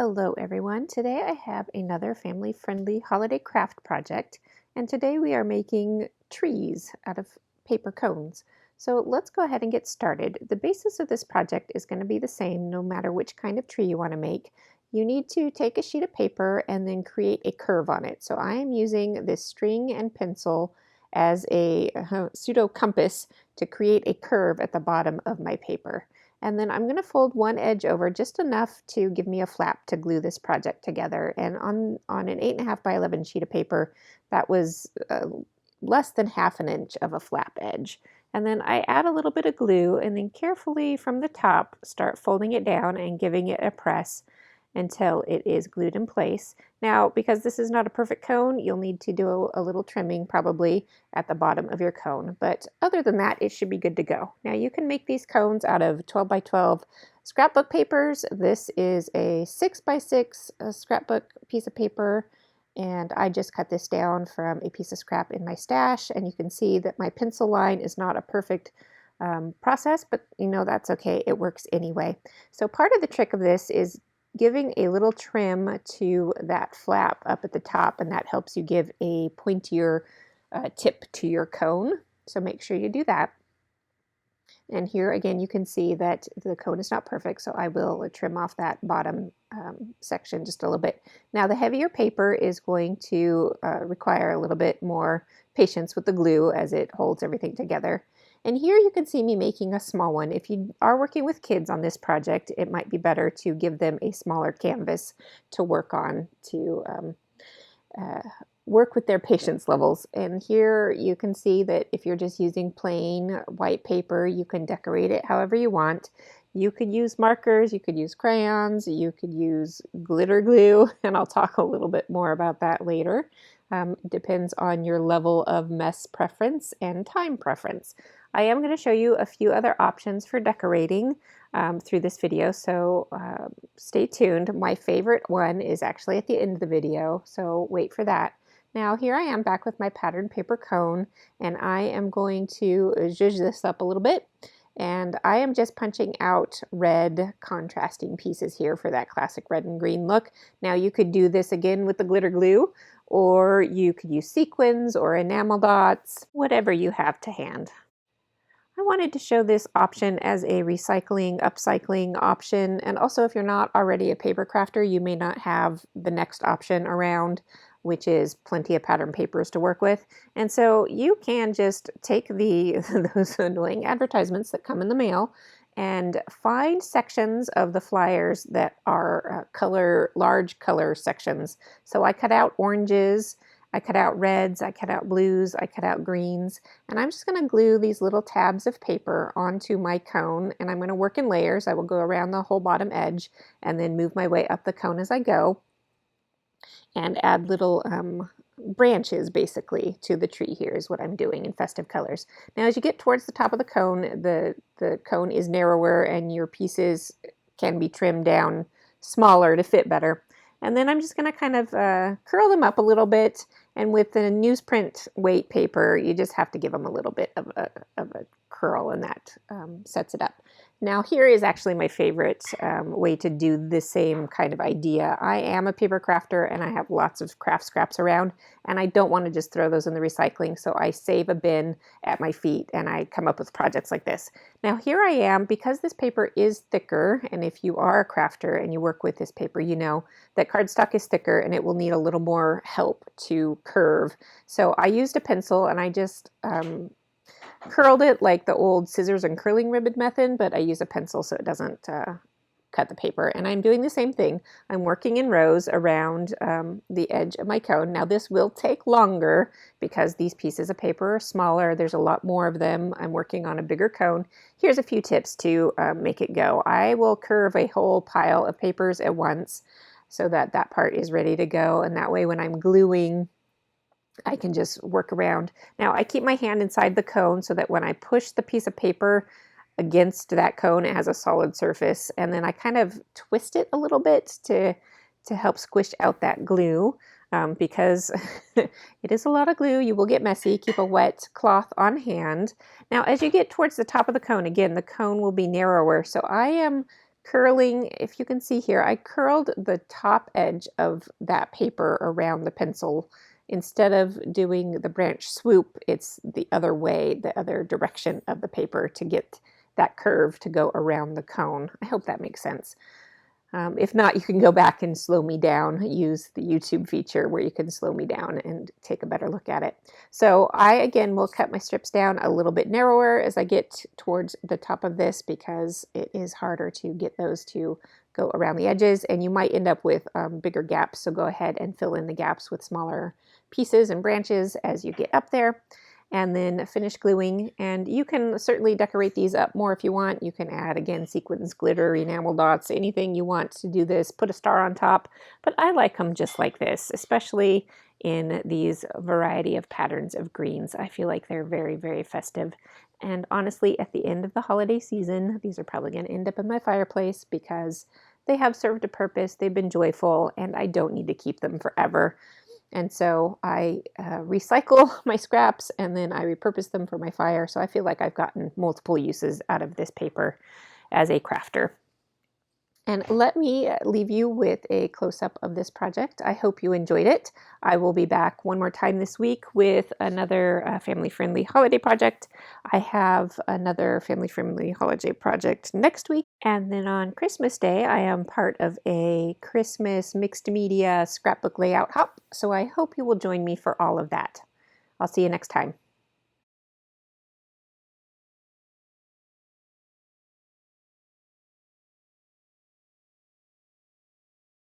Hello everyone. Today I have another family-friendly holiday craft project, and today we are making trees out of paper cones. So let's go ahead and get started. The basis of this project is going to be the same no matter which kind of tree you want to make. You need to take a sheet of paper and then create a curve on it. So I am using this string and pencil as a pseudo compass to create a curve at the bottom of my paper. And then I'm going to fold one edge over just enough to give me a flap to glue this project together. And on an 8.5 by 11 sheet of paper, that was less than half an inch of a flap edge. And then I add a little bit of glue and then carefully from the top start folding it down and giving it a press until it is glued in place. Now, because this is not a perfect cone, you'll need to do a little trimming probably at the bottom of your cone. But other than that, it should be good to go. Now, you can make these cones out of 12 by 12 scrapbook papers. This is a 6 by 6 scrapbook piece of paper. And I just cut this down from a piece of scrap in my stash. And you can see that my pencil line is not a perfect process, but you know, that's okay. It works anyway. So part of the trick of this is giving a little trim to that flap up at the top, and that helps you give a pointier tip to your cone. So make sure you do that. And here again, you can see that the cone is not perfect, so I will trim off that bottom section just a little bit. Now the heavier paper is going to require a little bit more patience with the glue as it holds everything together. And here you can see me making a small one. If you are working with kids on this project, it might be better to give them a smaller canvas to work on to work with their patience levels. And here you can see that if you're just using plain white paper, you can decorate it however you want. You could use markers, you could use crayons, you could use glitter glue, and I'll talk a little bit more about that later. Depends on your level of mess preference and time preference. I am going to show you a few other options for decorating through this video, so stay tuned. My favorite one is actually at the end of the video, so wait for that. Now here I am back with my patterned paper cone, and I am going to zhuzh this up a little bit. And I am just punching out red contrasting pieces here for that classic red and green look. Now you could do this again with the glitter glue, or you could use sequins or enamel dots, whatever you have to hand. I wanted to show this option as a recycling, upcycling option, and also if you're not already a paper crafter, you may not have the next option around, which is plenty of pattern papers to work with. And so you can just take those annoying advertisements that come in the mail and find sections of the flyers that are large color sections. So I cut out oranges, I cut out reds, I cut out blues, I cut out greens, and I'm just going to glue these little tabs of paper onto my cone, and I'm going to work in layers. I will go around the whole bottom edge and then move my way up the cone as I go, and add little branches basically to the tree. Here is what I'm doing in festive colors. Now as you get towards the top of the cone, the cone is narrower and your pieces can be trimmed down smaller to fit better. And then I'm just going to kind of curl them up a little bit, and with the newsprint weight paper you just have to give them a little bit of a curl, and that sets it up. Now here is actually my favorite way to do the same kind of idea. I am a paper crafter and I have lots of craft scraps around, and I don't want to just throw those in the recycling, so I save a bin at my feet and I come up with projects like this. Now here I am, because this paper is thicker, and if you are a crafter and you work with this paper, you know that cardstock is thicker and it will need a little more help to curve. So I used a pencil and I just curled it like the old scissors and curling ribbon method, but I use a pencil so it doesn't cut the paper. And I'm doing the same thing. I'm working in rows around the edge of my cone. Now this will take longer because these pieces of paper are smaller. There's a lot more of them. I'm working on a bigger cone. Here's a few tips to make it go. I will curve a whole pile of papers at once so that that part is ready to go, and that way when I'm gluing, I can just work around. Now I keep my hand inside the cone so that when I push the piece of paper against that cone, it has a solid surface, and then I kind of twist it a little bit to help squish out that glue because it is a lot of glue. You will get messy. Keep a wet cloth on hand. Now as you get towards the top of the cone, again the cone will be narrower, so I am curling, if you can see here, I curled the top edge of that paper around the pencil. Instead of doing the branch swoop, it's the other way, the other direction of the paper to get that curve to go around the cone. I hope that makes sense. If not, you can go back and slow me down, use the YouTube feature where you can slow me down and take a better look at it. So I, again, will cut my strips down a little bit narrower as I get towards the top of this because it is harder to get those to go around the edges, and you might end up with bigger gaps. So go ahead and fill in the gaps with smaller pieces and branches as you get up there. And then finish gluing, and you can certainly decorate these up more if you want. You can add, again, sequins, glitter, enamel dots, anything you want to do this. Put a star on top, but I like them just like this, especially in these variety of patterns of greens. I feel like they're very, very festive. And honestly, at the end of the holiday season, these are probably going to end up in my fireplace because they have served a purpose, they've been joyful, and I don't need to keep them forever. And so I recycle my scraps and then I repurpose them for my fire. So I feel like I've gotten multiple uses out of this paper as a crafter. And let me leave you with a close-up of this project. I hope you enjoyed it. I will be back one more time this week with another family-friendly holiday project. I have another family-friendly holiday project next week. And then on Christmas Day, I am part of a Christmas mixed media scrapbook layout hop. So I hope you will join me for all of that. I'll see you next time.